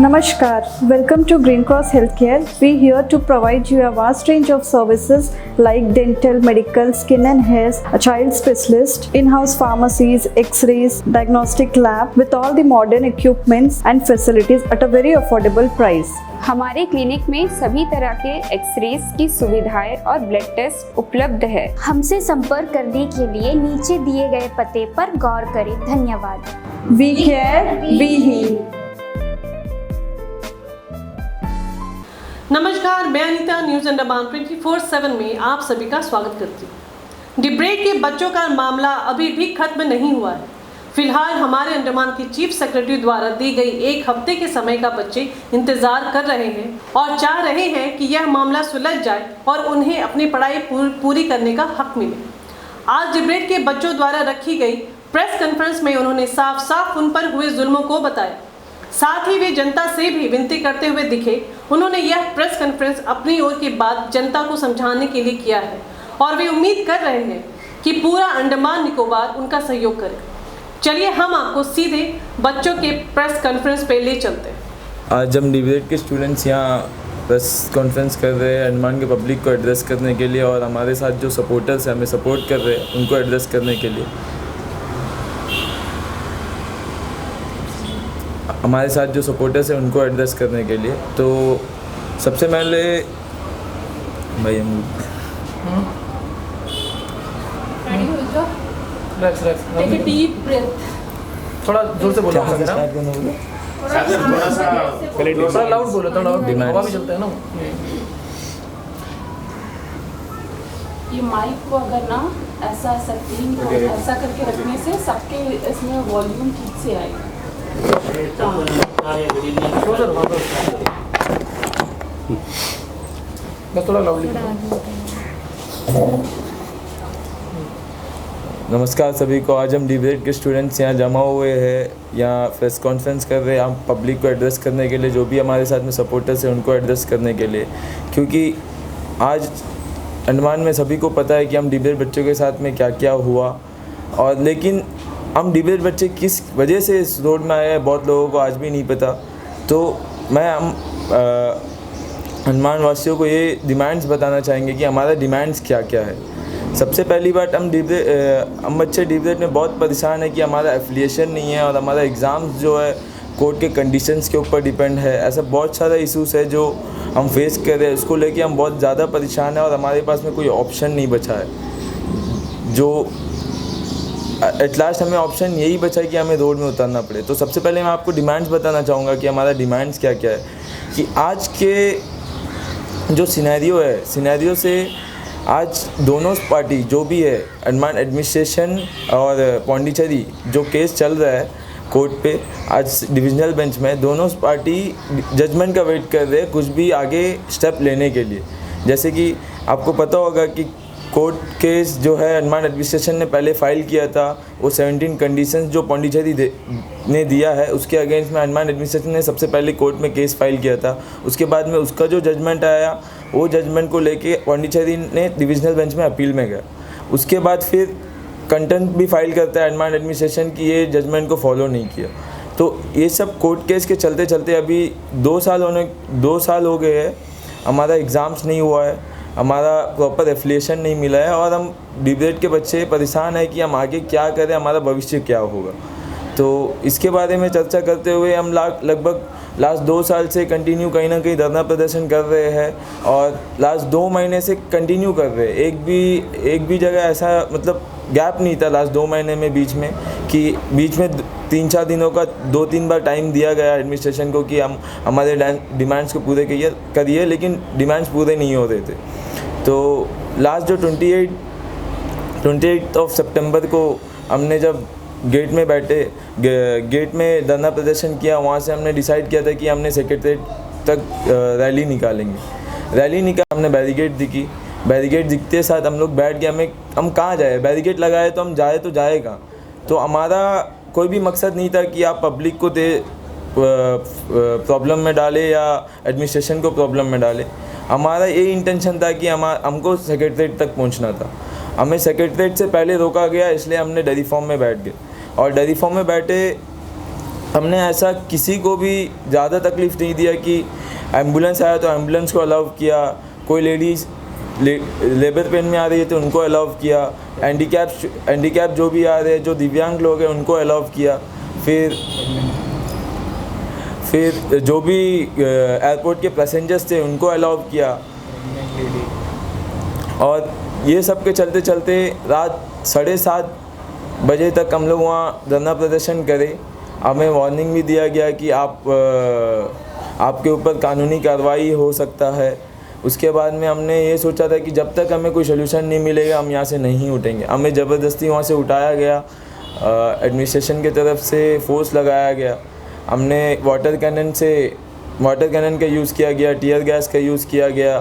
Namaskar, welcome to Green Cross Healthcare. We here to provide you a vast range of services like dental, medical, skin and hair, a child specialist, in-house pharmacies, x-rays, diagnostic lab with all the modern equipments and facilities at a very affordable price. हमारे clinic में सभी तरह के X-rays की सुविधाएं और blood test उपलब्ध है। हमसे संपर्क करने के लिए नीचे दिए गए पते पर गौर करें। धन्यवाद। We care, we heal. नमस्कार, मैं अनीता न्यूज़ अंडमान 24/7 में आप सभी का स्वागत करती हूँ। डिब्रेड के बच्चों का मामला अभी भी खत्म नहीं हुआ है। फिलहाल हमारे अंडमान की चीफ सेक्रेटरी द्वारा दी गई 1 हफ्ते के समय का बच्चे इंतजार कर रहे हैं और चाह रहे हैं कि यह मामला सुलझ जाए और उन्हें अपनी पढ़ाई पूरी करने का हक मिले। आज डिब्रेड के बच्चों द्वारा रखी गई प्रेस कॉन्फ्रेंस में उन्होंने साफ साफ उन पर हुए जुल्मों को बताया। साथ ही वे जनता से भी विनती करते हुए दिखे। उन्होंने यह प्रेस कॉन्फ्रेंस अपनी ओर की बात जनता को समझाने के लिए किया है और वे उम्मीद कर रहे हैं कि पूरा अंडमान निकोबार उनका सहयोग करे। चलिए हम आपको सीधे बच्चों के प्रेस कॉन्फ्रेंस पे ले चलते हैं। आज हम डिब्रेड के स्टूडेंट्स यहाँ प्रेस कॉन्फ्रेंस कर रहे हैं अंडमान के पब्लिक को एड्रेस करने के लिए और हमारे साथ जो सपोर्टर्स हैं हमें सपोर्ट कर रहे हैं उनको एड्रेस करने के लिए। हमारे साथ जो सपोर्टर्स हैं उनको एड्रेस करने के लिए तो सबसे पहले भाई हम थोड़ा जोर से बोलो। थोड़ा लाउड बोलो, थोड़ा हवा भी चलता है ना। ये माइक को अगर ना ऐसा सेटिंग को ऐसा करके रखने से सबके इसमें वॉल्यूम ठीक से आएगा। थोड़ा लाउडली। नमस्कार सभी को। आज हम डिब्रेड के स्टूडेंट्स यहाँ जमा हुए हैं, यहाँ प्रेस कॉन्फ्रेंस कर रहे हैं हम पब्लिक को एड्रेस करने के लिए, जो भी हमारे साथ में सपोर्टर्स हैं उनको एड्रेस करने के लिए। क्योंकि आज अंडमान में सभी को पता है कि हम डिब्रेड बच्चों के साथ में क्या क्या हुआ, और लेकिन हम डिब्रेड बच्चे किस वजह से इस रोड में आए हैं बहुत लोगों को आज भी नहीं पता। तो मैं हम अंडमान वासियों को ये डिमांड्स बताना चाहेंगे कि हमारा डिमांड्स क्या क्या है। सबसे पहली बात, हम बच्चे डिब्रेड में बहुत परेशान है कि हमारा एफिलिएशन नहीं है और हमारा एग्ज़ाम्स जो है कोर्ट के कंडीशंस के ऊपर डिपेंड है। ऐसा बहुत सारा इशूज़ है जो हम फेस कर रहे हैं, उसको लेके हम बहुत ज़्यादा परेशान है और हमारे पास में कोई ऑप्शन नहीं बचा है। जो एट लास्ट हमें ऑप्शन यही बचा है कि हमें रोड में उतरना पड़े। तो सबसे पहले मैं आपको डिमांड्स बताना चाहूँगा कि हमारा डिमांड्स क्या क्या है। कि आज के जो सिनेरियो से आज दोनों पार्टी जो भी है, अंडमान एडमिनिस्ट्रेशन और पौंडीचेरी, जो केस चल रहा है कोर्ट पे आज डिविजनल बेंच में, दोनों पार्टी जजमेंट का वेट कर रहे हैं कुछ भी आगे स्टेप लेने के लिए। जैसे कि आपको पता होगा कि कोर्ट केस जो है अंडमान एडमिनिस्ट्रेशन ने पहले फ़ाइल किया था, वो 17 कंडीशंस जो पौंडीचेरी ने दिया है उसके अगेंस्ट में अंडमान एडमिनिस्ट्रेशन ने सबसे पहले कोर्ट में केस फाइल किया था। उसके बाद में उसका जो जजमेंट आया, वो जजमेंट को लेके पौंडीचेरी ने डिविजनल बेंच में अपील में गया। उसके बाद फिर कंटेम्प्ट भी फाइल करता है अंडमान एडमिनिस्ट्रेशन की ये जजमेंट को फॉलो नहीं किया। तो ये सब कोर्ट केस के चलते चलते अभी 2 साल हो गए हैं, हमारा एग्ज़ाम्स नहीं हुआ है, हमारा प्रॉपर एफिलिएशन नहीं मिला है और हम डिब्रेड के बच्चे परेशान हैं कि हम आगे क्या करें, हमारा भविष्य क्या होगा। तो इसके बारे में चर्चा करते हुए हम लगभग लास्ट 2 साल से कंटिन्यू कहीं ना कहीं धरना प्रदर्शन कर रहे हैं और लास्ट 2 महीने से कंटिन्यू कर रहे हैं। एक भी जगह ऐसा मतलब गैप नहीं था लास्ट 2 महीने में बीच में 3-4 दिनों का 2-3 बार टाइम दिया गया एडमिनिस्ट्रेशन को कि हम हमारे डिमांड्स को पूरे करिए, लेकिन डिमांड्स पूरे नहीं हो रहे थे। तो लास्ट जो 28 सितंबर को हमने जब गेट में धरना प्रदर्शन किया, वहाँ से हमने डिसाइड किया था कि हमने सेक्रेटरीट तक रैली निकाली। हमने बैरिकेड दिखते साथ हम लोग बैठ गए, हम कहाँ जाए, बैरिकेड लगाए तो हम जाए कहाँ। तो हमारा कोई भी मकसद नहीं था कि आप पब्लिक को प्रॉब्लम में डाले या एडमिनिस्ट्रेशन को प्रॉब्लम में डाले। हमारा ये इंटेंशन था कि हमको सेक्रेटरीट तक पहुंचना था। हमें सेक्रेटरीट से पहले रोका गया, इसलिए हमने डेयरी फॉर्म में बैठ गए और डेयरी फॉर्म में बैठे हमने ऐसा किसी को भी ज़्यादा तकलीफ़ नहीं दिया कि एम्बुलेंस आया तो एम्बुलेंस को अलाउ किया, कोई लेडीज़ लेबर पेन में आ रही है तो उनको अलाउ किया, हैंडीकैप जो भी आ रहे हैं, जो दिव्यांग लोग हैं उनको अलाउ किया। फिर जो भी एयरपोर्ट के पैसेंजर्स थे उनको अलाउ किया। और ये सब के चलते चलते रात 7:30 बजे तक हम लोग वहाँ धरना प्रदर्शन करें। हमें वार्निंग भी दिया गया कि आपके ऊपर कानूनी कार्रवाई हो सकता है। उसके बाद में हमने ये सोचा था कि जब तक हमें कोई सोल्यूशन नहीं मिलेगा हम यहाँ से नहीं उठेंगे। हमें ज़बरदस्ती वहाँ से उठाया गया, एडमिनिस्ट्रेशन की तरफ से फोर्स लगाया गया। हमने वाटर कैनन का यूज़ किया गया, टीयर गैस का यूज़ किया गया,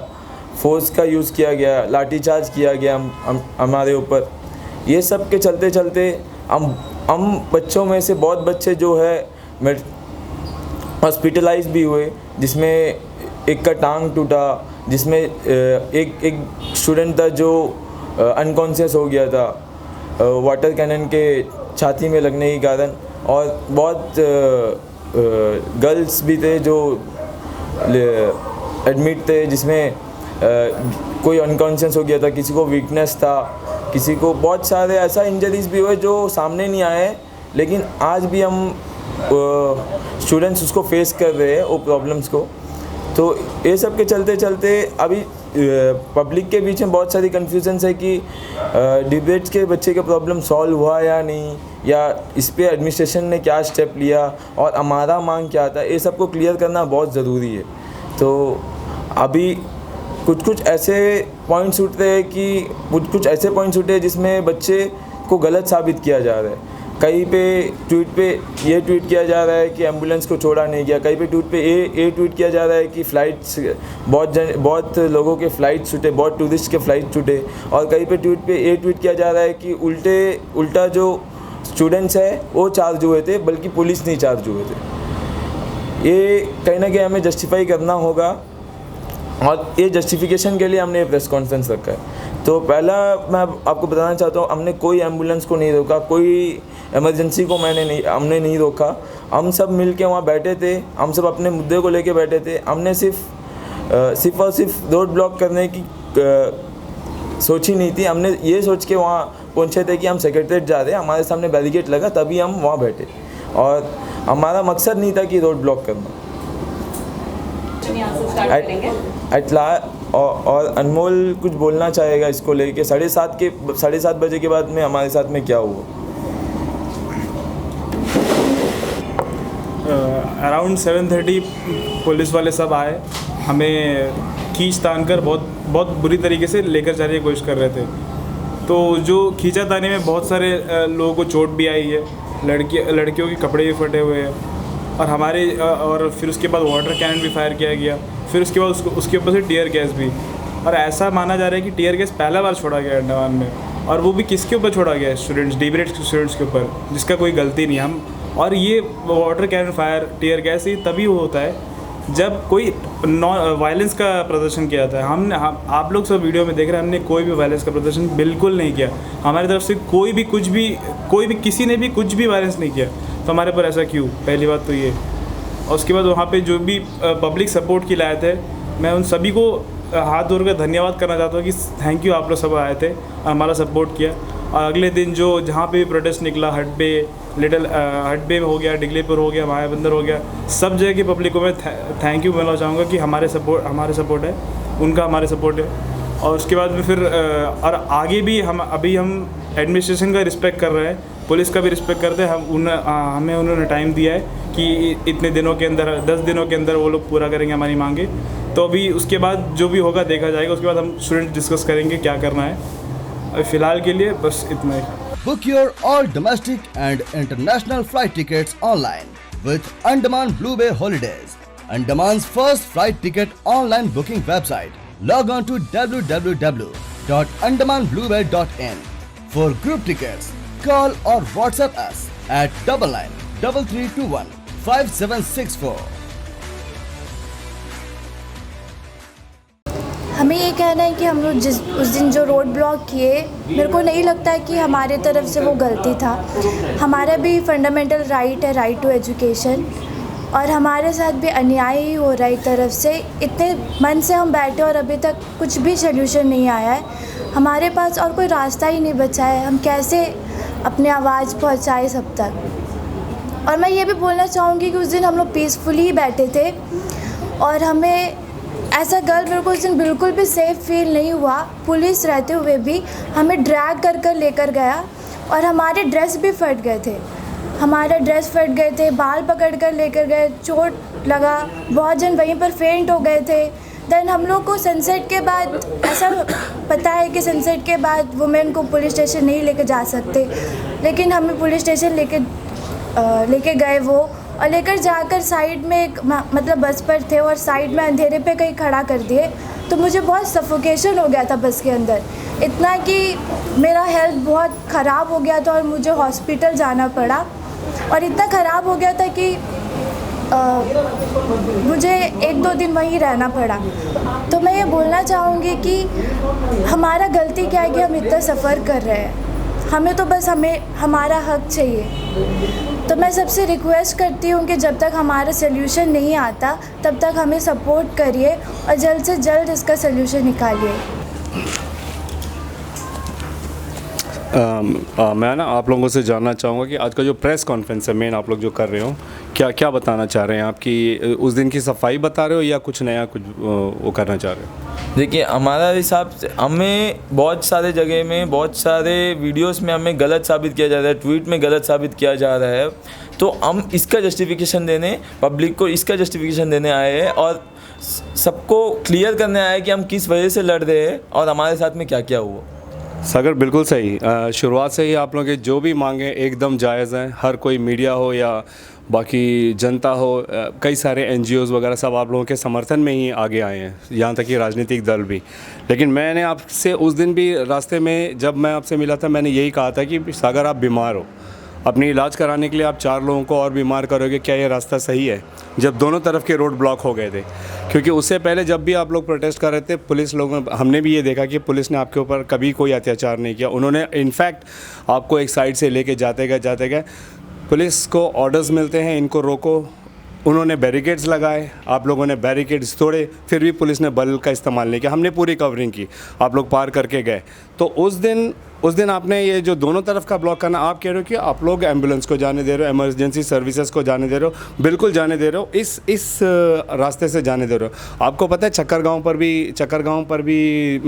फोर्स का यूज़ किया गया, लाठीचार्ज किया गया हमारे ऊपर। ये सब के चलते चलते हम बच्चों में से बहुत बच्चे जो है हॉस्पिटलाइज भी हुए, जिसमें एक का टांग टूटा, जिसमें एक स्टूडेंट था जो अनकॉन्शियस हो गया था वाटर कैनन के छाती में लगने के कारण। और बहुत गर्ल्स भी थे जो एडमिट थे, जिसमें कोई अनकॉन्शियस हो गया था, किसी को वीकनेस था, किसी को बहुत सारे ऐसा इंजरीज भी हुए जो सामने नहीं आए, लेकिन आज भी हम स्टूडेंट्स उसको फेस कर रहे हैं वो प्रॉब्लम्स को। तो ये सब के चलते चलते अभी पब्लिक के बीच में बहुत सारी कन्फ्यूजन्स है कि डिबेट्स के बच्चे का प्रॉब्लम सॉल्व हुआ या नहीं, या इस पर एडमिनिस्ट्रेशन ने क्या स्टेप लिया और हमारा मांग क्या था, ये सब को क्लियर करना बहुत ज़रूरी है। तो अभी कुछ ऐसे पॉइंट्स उठते हैं कि कुछ ऐसे पॉइंट्स उठे हैं जिसमें बच्चे को गलत साबित किया जा रहा है। कहीं पे ट्वीट पे ये ट्वीट किया जा रहा है कि एम्बुलेंस को छोड़ा नहीं गया, कहीं पे ट्वीट पे ये ट्वीट किया जा रहा है कि फ़्लाइट्स बहुत लोगों के फ़्लाइट छूटे, बहुत टूरिस्ट के फ़्लाइट छूटे, और कहीं पे ट्वीट पे ये ट्वीट किया जा रहा है कि उल्टा जो स्टूडेंट्स है वो चार्ज हुए थे, बल्कि पुलिस नहीं चार्ज हुए थे। ये कहीं ना कहीं हमें जस्टिफाई करना होगा, और ये जस्टिफिकेशन के लिए हमने ये प्रेस कॉन्फ्रेंस रखा है। तो पहला मैं आपको बताना चाहता हूँ, हमने कोई एम्बुलेंस को नहीं रोका, कोई इमरजेंसी को हमने नहीं रोका। हम सब मिल के वहाँ बैठे थे, हम सब अपने मुद्दे को लेके बैठे थे। हमने सिर्फ और सिर्फ रोड ब्लॉक करने की सोची नहीं थी। हमने ये सोच के वहाँ पहुँचे थे कि हम सेक्रेटरीट जा रहे हैं, हमारे सामने बैरिकेड लगा, तभी हम वहाँ बैठे, और हमारा मकसद नहीं था कि रोड ब्लॉक करना। और अनमोल कुछ बोलना चाहेगा इसको लेके, 7:30 बजे के बाद में हमारे साथ में क्या हुआ। अराउंड 7:30 पुलिस वाले सब आए, हमें खींच तान कर बहुत बुरी तरीके से लेकर जाने की कोशिश कर रहे थे। तो जो खींचा ताने में बहुत सारे लोगों को चोट भी आई है, लड़कियों के कपड़े भी फटे हुए हैं, और फिर उसके बाद वाटर कैनन भी फायर किया गया, फिर उसके बाद उसके ऊपर से टीयर गैस भी। और ऐसा माना जा रहा है कि टीयर गैस पहला बार छोड़ा गया अंडमान में, और वो भी किसके ऊपर छोड़ा गया है? स्टूडेंट्स, डिबेट स्टूडेंट्स के ऊपर, जिसका कोई गलती नहीं हम। और ये water cannon fire, tear gas, ये तभी होता है जब कोई वायलेंस का प्रदर्शन किया जाता है। आप लोग सब वीडियो में देख रहे हैं, हमने कोई भी वायलेंस का प्रदर्शन बिल्कुल नहीं किया। हमारी तरफ से कोई भी किसी ने भी कुछ भी वायलेंस नहीं किया। तो हमारे पर ऐसा क्यों? पहली बात तो ये। और उसके बाद वहाँ पे जो भी पब्लिक सपोर्ट की लाए थे, मैं उन सभी को हाथ जोड़ कर धन्यवाद करना चाहता हूँ कि थैंक यू, आप लोग सब आए थे और हमारा सपोर्ट किया। और अगले दिन जहाँ पे भी प्रोटेस्ट निकला, हडबे हो गया, डिगलीपुर हो गया, मायाबंदर हो गया, सब जगह की पब्लिक को मैं थैंक यू बोलना चाहूँगा कि हमारे सपोर्ट है, उनका हमारे सपोर्ट है। और उसके बाद में फिर और आगे भी हम एडमिनिस्ट्रेशन का रिस्पेक्ट कर रहे हैं, पुलिस का भी रिस्पेक्ट करते हैं। हमें उन्होंने टाइम दिया है कि इतने दिनों के अंदर, 10 दिनों के अंदर वो लोग पूरा करेंगे हमारी मांगे। तो अभी उसके बाद जो भी होगा देखा जाएगा, उसके बाद हम स्टूडेंट डिस्कस करेंगे क्या करना है। फिलहाल के लिए बस इतना ही। Book your all domestic and international flight tickets online with Andaman Blue Bay Holidays, Andaman's first flight ticket online booking website. Log on to www.andamanbluebay.in. For group tickets, call or WhatsApp us at 993321 5764. हमें ये कहना है कि हम लोग उस दिन जो रोड ब्लॉक किए, मेरे को नहीं लगता है कि हमारे तरफ से वो गलती था। हमारा भी फंडामेंटल राइट है, राइट टू एजुकेशन, और हमारे साथ भी अन्याय ही हो रहा है एक तरफ से। इतने मन से हम बैठे और अभी तक कुछ भी सल्यूशन नहीं आया है। हमारे पास और कोई रास्ता ही नहीं बचा है, हम कैसे अपनी आवाज़ पहुंचाए सब तक। और मैं ये भी बोलना चाहूँगी कि उस दिन हम लोग पीसफुली बैठे थे और हमें ऐसा गर्ल मेरे को उस दिन बिल्कुल भी सेफ़ फील नहीं हुआ। पुलिस रहते हुए भी हमें ड्रैग कर लेकर गया और हमारे ड्रेस भी फट गए थे, हमारा ड्रेस फट गए थे, बाल पकड़ कर लेकर गए, चोट लगा, बहुत जन वहीं पर फेंट हो गए थे। देन हम लोग को सनसेट के बाद ऐसा पता है कि सनसेट के बाद वुमेन को पुलिस स्टेशन नहीं लेकर जा सकते, लेकिन हमें पुलिस स्टेशन लेके गए वो, और लेकर जाकर साइड में एक मतलब बस पर थे और साइड में अंधेरे पे कहीं खड़ा कर दिए। तो मुझे बहुत सफोकेशन हो गया था बस के अंदर, इतना कि मेरा हेल्थ बहुत ख़राब हो गया था और मुझे हॉस्पिटल जाना पड़ा। और इतना ख़राब हो गया था कि मुझे 1-2 दिन वहीं रहना पड़ा। तो मैं ये बोलना चाहूँगी कि हमारा गलती क्या है कि हम इतना सफ़र कर रहे हैं, हमें तो बस हमारा हक चाहिए। तो मैं सबसे रिक्वेस्ट करती हूँ कि जब तक हमारा सल्यूशन नहीं आता तब तक हमें सपोर्ट करिए और जल्द से जल्द इसका सल्यूशन निकालिए। मैं ना आप लोगों से जानना चाहूँगा कि आज का जो प्रेस कॉन्फ्रेंस है मेन आप लोग जो कर रहे हो, क्या बताना चाह रहे हैं आप? कि उस दिन की सफाई बता रहे हो या कुछ नया कुछ वो करना चाह रहे हो? देखिए, हमारा हिसाब से हमें बहुत सारे जगह में, बहुत सारे वीडियोस में हमें गलत साबित किया जा रहा है, ट्वीट में गलत साबित किया जा रहा है। तो हम इसका जस्टिफिकेशन देने, पब्लिक को इसका जस्टिफिकेशन देने आए हैं और सबको क्लियर करने आए कि हम किस वजह से लड़ रहे हैं और हमारे साथ में क्या क्या हुआ। सागर बिल्कुल सही। शुरुआत से ही आप लोगों के जो भी मांगे एकदम जायज़ हैं। हर कोई मीडिया हो या बाकी जनता हो, कई सारे NGOs वगैरह सब आप लोगों के समर्थन में ही आगे आए हैं, यहाँ तक कि राजनीतिक दल भी। लेकिन मैंने आपसे उस दिन भी रास्ते में जब मैं आपसे मिला था, मैंने यही कहा था कि सागर आप बीमार हो, अपनी इलाज कराने के लिए आप 4 लोगों को और बीमार करोगे, क्या ये रास्ता सही है? जब दोनों तरफ के रोड ब्लॉक हो गए थे, क्योंकि उससे पहले जब भी आप लोग प्रोटेस्ट कर रहे थे, पुलिस लोगों, हमने भी ये देखा कि पुलिस ने आपके ऊपर कभी कोई अत्याचार नहीं किया। उन्होंने इनफैक्ट आपको एक साइड से लेके जाते गए पुलिस को ऑर्डर्स मिलते हैं इनको रोको, उन्होंने बैरिकेड्स लगाए, आप लोगों ने बैरिकेड्स तोड़े, फिर भी पुलिस ने बल का इस्तेमाल नहीं किया। हमने पूरी कवरिंग की, आप लोग पार करके गए। तो उस दिन आपने ये जो दोनों तरफ का ब्लॉक करना, आप कह रहे हो कि आप लोग एम्बुलेंस को जाने दे रहे हो, इमरजेंसी सर्विसेज को जाने दे रहे हो, बिल्कुल जाने दे रहे हो, इस रास्ते से जाने दे रहे हो। आपको पता है चक्कर गाँव पर भी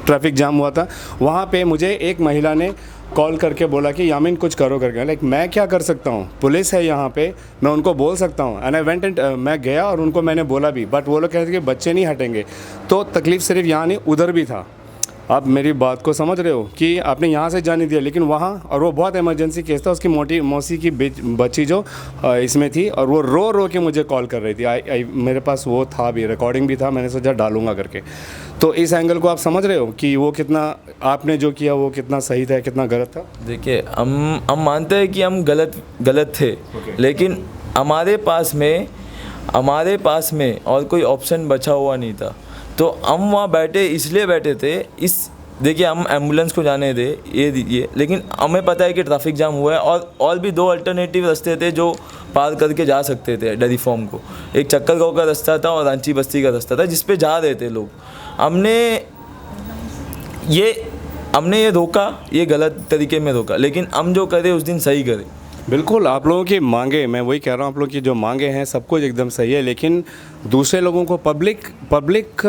ट्रैफिक जाम हुआ था। वहाँ पे मुझे एक महिला ने कॉल करके बोला कि यामिन कुछ करो करके। लाइक मैं क्या कर सकता हूँ, पुलिस है यहाँ पे, मैं उनको बोल सकता हूँ। एंड आई वेंट एंड मैं गया और उनको मैंने बोला भी, बट वो लोग कहते कि बच्चे नहीं हटेंगे। तो तकलीफ़ सिर्फ यहाँ नहीं, उधर भी था। आप मेरी बात को समझ रहे हो कि आपने यहाँ से जाने दिया, लेकिन वहाँ, और वो बहुत इमरजेंसी केस था, उसकी मौसी की बच्ची जो इसमें थी, और वो रो के मुझे कॉल कर रही थी। मेरे पास वो था भी, रिकॉर्डिंग भी था, मैंने सोचा डालूंगा करके। तो इस एंगल को आप समझ रहे हो कि वो कितना, आपने जो किया वो कितना सही था, कितना गलत था? देखिए, हम मानते हैं कि हम गलत थे, लेकिन हमारे पास में और कोई ऑप्शन बचा हुआ नहीं था। तो हम वहाँ इसलिए बैठे थे, देखिए, हम एम्बुलेंस को जाने दे ये दीजिए, लेकिन हमें पता है कि ट्रैफिक जाम हुआ है और भी 2 अल्टरनेटिव रास्ते थे जो पार करके जा सकते थे डेयरी फार्म को। एक चक्कर गाँव का रास्ता था और रांची बस्ती का रास्ता था जिस पे जा रहे थे लोग। हमने ये रोका, ये गलत तरीके में रोका, लेकिन हम जो करे उस दिन सही करे। बिल्कुल, आप लोगों की मांगे, मैं वही कह रहा हूँ, आप लोगों की जो मांगे हैं सब कुछ एकदम सही है, लेकिन दूसरे लोगों को पब्लिक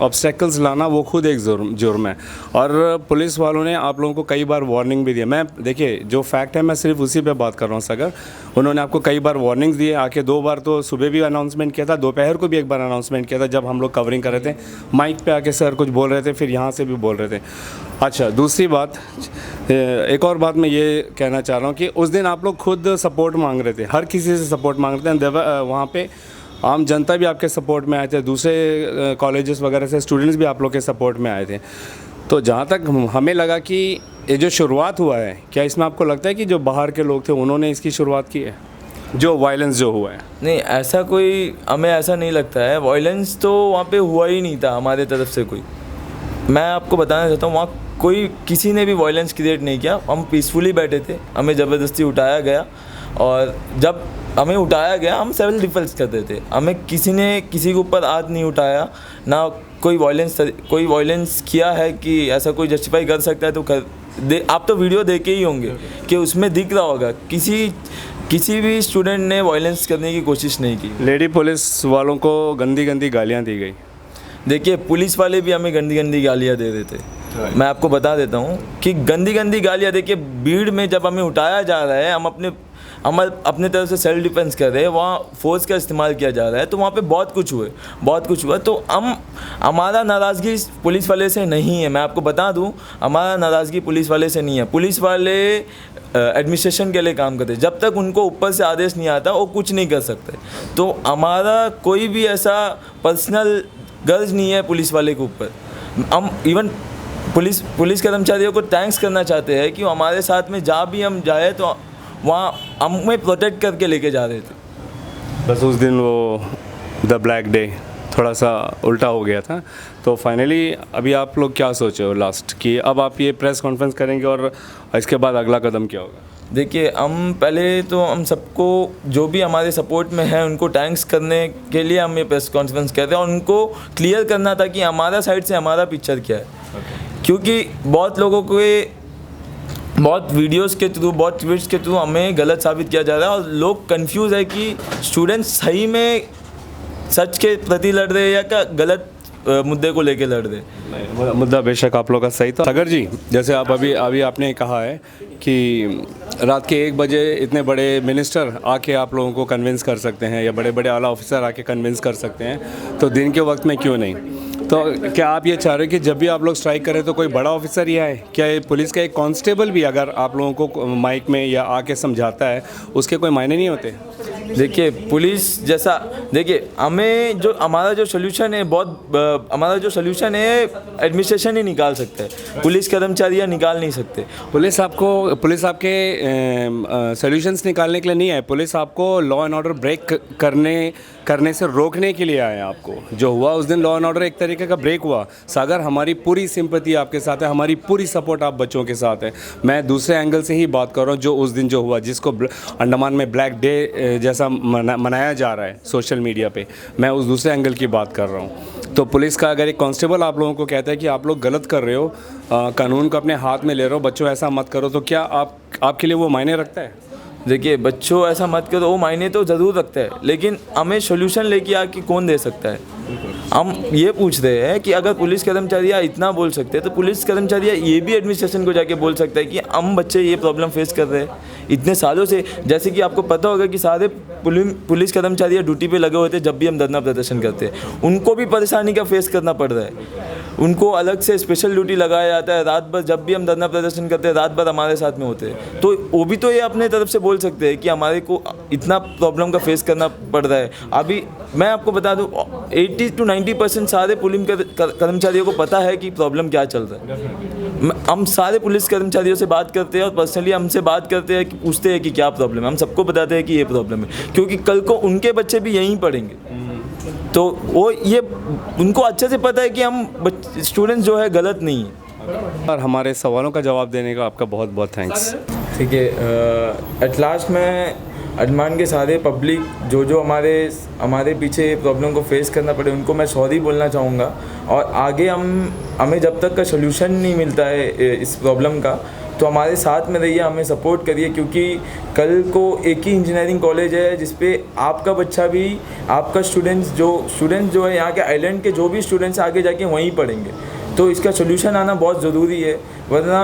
ऑब्स्टेकल्स लाना वो खुद एक जुर्म है। और पुलिस वालों ने आप लोगों को कई बार वार्निंग भी दी। मैं, देखिए, जो फैक्ट है मैं सिर्फ उसी पे बात कर रहा हूँ सागर। उन्होंने आपको कई बार वार्निंग्स दिए, आके 2 बार तो सुबह भी अनाउंसमेंट किया था, दोपहर को भी एक बार अनाउंसमेंट किया था जब हम लोग कवरिंग कर रहे थे। माइक पे आके सर कुछ बोल रहे थे, फिर यहाँ से भी बोल रहे थे। अच्छा, दूसरी बात, एक और बात मैं ये कहना चाह रहा हूँ कि उस दिन आप लोग खुद सपोर्ट मांग रहे थे, हर किसी से सपोर्ट मांग रहे थे। वहाँ पे आम जनता भी आपके सपोर्ट में आए थे, दूसरे कॉलेजेस वगैरह से स्टूडेंट्स भी आप लोग के सपोर्ट में आए थे। तो जहाँ तक हमें लगा कि ये जो शुरुआत हुआ है, क्या इसमें आपको लगता है कि जो बाहर के लोग थे उन्होंने इसकी शुरुआत की है? जो वायलेंस जो हुआ है? नहीं, ऐसा कोई हमें ऐसा नहीं लगता है। वायलेंस तो वहाँ पे हुआ ही नहीं था हमारे तरफ से कोई। मैं आपको बताना चाहता हूँ, वहाँ कोई किसी ने भी वायलेंस क्रिएट नहीं किया। हम पीसफुली बैठे थे, हमें ज़बरदस्ती उठाया गया और जब हमें उठाया गया हम सेल्फ डिफेंस करते थे। हमें किसी ने किसी के ऊपर हाथ नहीं उठाया, ना कोई वायलेंस किया है कि ऐसा कोई जस्टिफाई कर सकता है तो कर आप तो वीडियो देखे ही होंगे कि उसमें दिख रहा होगा किसी भी स्टूडेंट ने वायलेंस करने की कोशिश नहीं की। लेडी पुलिस वालों को गंदी गंदी गालियाँ दी गई। देखिए, पुलिस वाले भी हमें गंदी गंदी गालियाँ दे देते। मैं आपको बता देता हूँ कि गंदी गंदी गालियाँ, देखिए भीड़ में जब हमें उठाया जा रहा है, हम अपने तरफ से सेल्फ डिफेंस कर रहे हैं, वहाँ फोर्स का इस्तेमाल किया जा रहा है, तो वहाँ पे बहुत कुछ हुआ। तो हमारा नाराज़गी पुलिस वाले से नहीं है। मैं आपको बता दूँ, हमारा नाराज़गी पुलिस वाले से नहीं है। पुलिस वाले एडमिनिस्ट्रेशन के लिए काम करते हैं। जब तक उनको ऊपर से आदेश नहीं आता वो कुछ नहीं कर सकते। तो हमारा कोई भी ऐसा पर्सनल गर्ज नहीं है पुलिस वाले के ऊपर। हम इवन पुलिस कर्मचारियों को थैंक्स करना चाहते हैं कि हमारे साथ में जहाँ भी हम जाए तो वहाँ हमें प्रोटेक्ट करके लेके जा रहे थे। बस उस दिन वो द ब्लैक डे थोड़ा सा उल्टा हो गया था। तो फाइनली अभी आप लोग क्या सोचे हो लास्ट कि अब आप ये प्रेस कॉन्फ्रेंस करेंगे और इसके बाद अगला कदम क्या होगा? देखिए, हम सबको जो भी हमारे सपोर्ट में है उनको थैंक्स करने के लिए हम ये प्रेस कॉन्फ्रेंस कर रहे हैं और उनको क्लियर करना था कि हमारा साइड से हमारा पिक्चर क्या है। क्योंकि बहुत लोगों को बहुत वीडियोस के थ्रू, बहुत ट्वीट्स के थ्रू हमें गलत साबित किया जा रहा है और लोग कंफ्यूज है कि स्टूडेंट्स सही में सच के प्रति लड़ रहे हैं या क्या गलत मुद्दे को लेके लड़ रहे। मुद्दा बेशक आप लोग का सही था। सागर जी, जैसे आप अभी आपने कहा है कि रात के 1 बजे इतने बड़े मिनिस्टर आके आप लोगों को कन्विंस कर सकते हैं या बड़े बड़े आला ऑफिसर आके कन्विंस कर सकते हैं, तो दिन के वक्त में क्यों नहीं? तो क्या आप ये चाह रहे हैं कि जब भी आप लोग स्ट्राइक करें तो कोई बड़ा ऑफिसर ही आए? क्या ये पुलिस का एक कांस्टेबल भी अगर आप लोगों को माइक में या आके समझाता है, उसके कोई मायने नहीं होते? देखिए, पुलिस जैसा, देखिए हमारा जो सोल्यूशन है एडमिनिस्ट्रेशन ही निकाल सकता है, पुलिस कर्मचारियाँ निकाल नहीं सकते। पुलिस आपके सॉल्यूशंस निकालने के लिए नहीं आए, पुलिस आपको लॉ एंड ऑर्डर ब्रेक करने से रोकने के लिए आए। आपको जो हुआ उस दिन लॉ एंड ऑर्डर एक तरीके का ब्रेक हुआ। सागर, हमारी पूरी सिंपैथी आपके साथ है, हमारी पूरी सपोर्ट आप बच्चों के साथ है। मैं दूसरे एंगल से ही बात कर रहा हूँ, जो उस दिन जो हुआ, जिसको अंडमान में ब्लैक डे जैसा मनाया जा रहा है सोशल मीडिया पे, मैं उस दूसरे एंगल की बात कर रहा हूँ। तो पुलिस का अगर एक कांस्टेबल आप लोगों को कहता है कि आप लोग गलत कर रहे हो, कानून को अपने हाथ में ले रहे हो, बच्चों ऐसा मत करो, तो क्या आपके लिए वो मायने रखता है? देखिए, बच्चों ऐसा मत करो, वो मायने तो ज़रूर रखता है, लेकिन हमें सोल्यूशन लेके आके कौन दे सकता है? हम ये पूछ रहे हैं कि अगर पुलिस कर्मचारियाँ इतना बोल सकते हैं तो पुलिस कर्मचारियाँ ये भी एडमिनिस्ट्रेशन को जाके बोल सकते हैं कि हम बच्चे ये प्रॉब्लम फेस कर रहे हैं इतने सालों से। जैसे कि आपको पता होगा कि सारे पुलिस कर्मचारियाँ ड्यूटी पे लगे होते हैं जब भी हम धरना प्रदर्शन करते हैं, उनको भी परेशानी का फेस करना पड़ रहा है। उनको अलग से स्पेशल ड्यूटी लगाया जाता है, रात भर जब भी हम धरना प्रदर्शन करते हैं रात भर हमारे साथ में होते हैं। तो वो भी तो ये अपने तरफ से बोल सकते हैं कि हमारे को इतना प्रॉब्लम का फेस करना पड़ रहा है। अभी मैं आपको बता दूं 80 to 90% सारे पुलिस कर्मचारियों को पता है कि प्रॉब्लम क्या चल रहा है। हम सारे पुलिस कर्मचारियों से बात करते हैं और पर्सनली हमसे बात करते हैं कि पूछते हैं कि क्या प्रॉब्लम है। हम सबको बताते हैं कि ये प्रॉब्लम है, क्योंकि कल को उनके बच्चे भी यहीं पढ़ेंगे। तो वो ये उनको अच्छे से पता है कि हम स्टूडेंट्स जो है गलत नहीं है। और हमारे सवालों का जवाब देने का आपका बहुत बहुत थैंक्स। ठीक है, एट लास्ट मैं अंडमान के सारे पब्लिक जो हमारे पीछे प्रॉब्लम को फेस करना पड़े उनको मैं सॉरी बोलना चाहूँगा। और आगे हमें जब तक का सोल्यूशन नहीं मिलता है इस प्रॉब्लम का, तो हमारे साथ में रहिए, हमें सपोर्ट करिए, क्योंकि कल को एक ही इंजीनियरिंग कॉलेज है जिसपे आपका बच्चा भी, आपका स्टूडेंट्स जो है यहाँ के आइलैंड के जो भी स्टूडेंट्स आगे जाके वहीं पढ़ेंगे। तो इसका सोल्यूशन आना बहुत ज़रूरी है, वरना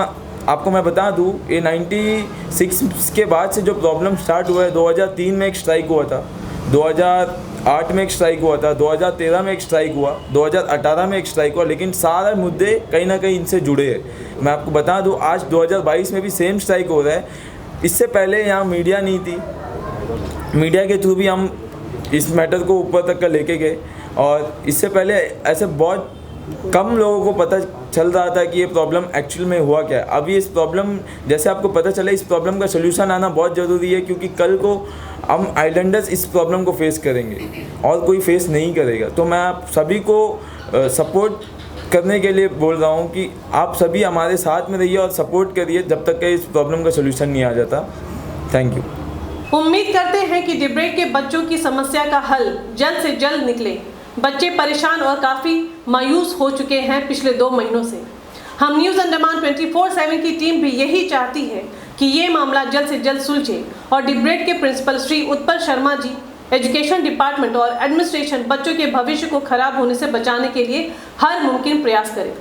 आपको मैं बता दूँ ये 96 के बाद से जो प्रॉब्लम स्टार्ट हुआ है, 2003 में एक स्ट्राइक हुआ था, 2008 में एक स्ट्राइक हुआ था, 2013 में एक स्ट्राइक हुआ, 2018 में एक स्ट्राइक हुआ, लेकिन सारे मुद्दे कहीं ना कहीं इनसे जुड़े हैं। मैं आपको बता दूं आज 2022 में भी सेम स्ट्राइक हो रहा है। इससे पहले यहाँ मीडिया नहीं थी, मीडिया के थ्रू भी हम इस मैटर को ऊपर तक का लेके गए, और इससे पहले ऐसे बहुत कम लोगों को पता चल रहा था कि ये प्रॉब्लम एक्चुअल में हुआ क्या है। अभी इस प्रॉब्लम जैसे आपको पता चला, इस प्रॉब्लम का सोल्यूशन आना बहुत ज़रूरी है, क्योंकि कल को हम आइलैंडर्स इस प्रॉब्लम को फेस करेंगे और कोई फेस नहीं करेगा। तो मैं आप सभी को सपोर्ट करने के लिए बोल रहा हूँ कि आप सभी हमारे साथ में रहिए और सपोर्ट करिए जब तक कि इस प्रॉब्लम का सोल्यूशन नहीं आ जाता। Thank you. उम्मीद करते हैं कि डिब्रेक के बच्चों की समस्या का हल जल्द से जल्द निकले। बच्चे परेशान और काफ़ी मायूस हो चुके हैं पिछले 2 महीनों से। हम न्यूज़ अंडमान 24/7 की टीम भी यही चाहती है कि ये मामला जल्द से जल्द सुलझे और डिब्रेक के principal Shri Utpal Sharma ji, education department और एडमिनिस्ट्रेशन बच्चों के भविष्य को खराब होने से बचाने के लिए हर मुमकिन प्रयास करें।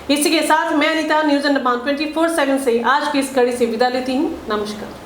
इसी के साथ मैं अनीता न्यूज़ अंडमान 24/7 से आज की इस कड़ी से विदा लेती हूँ। नमस्कार।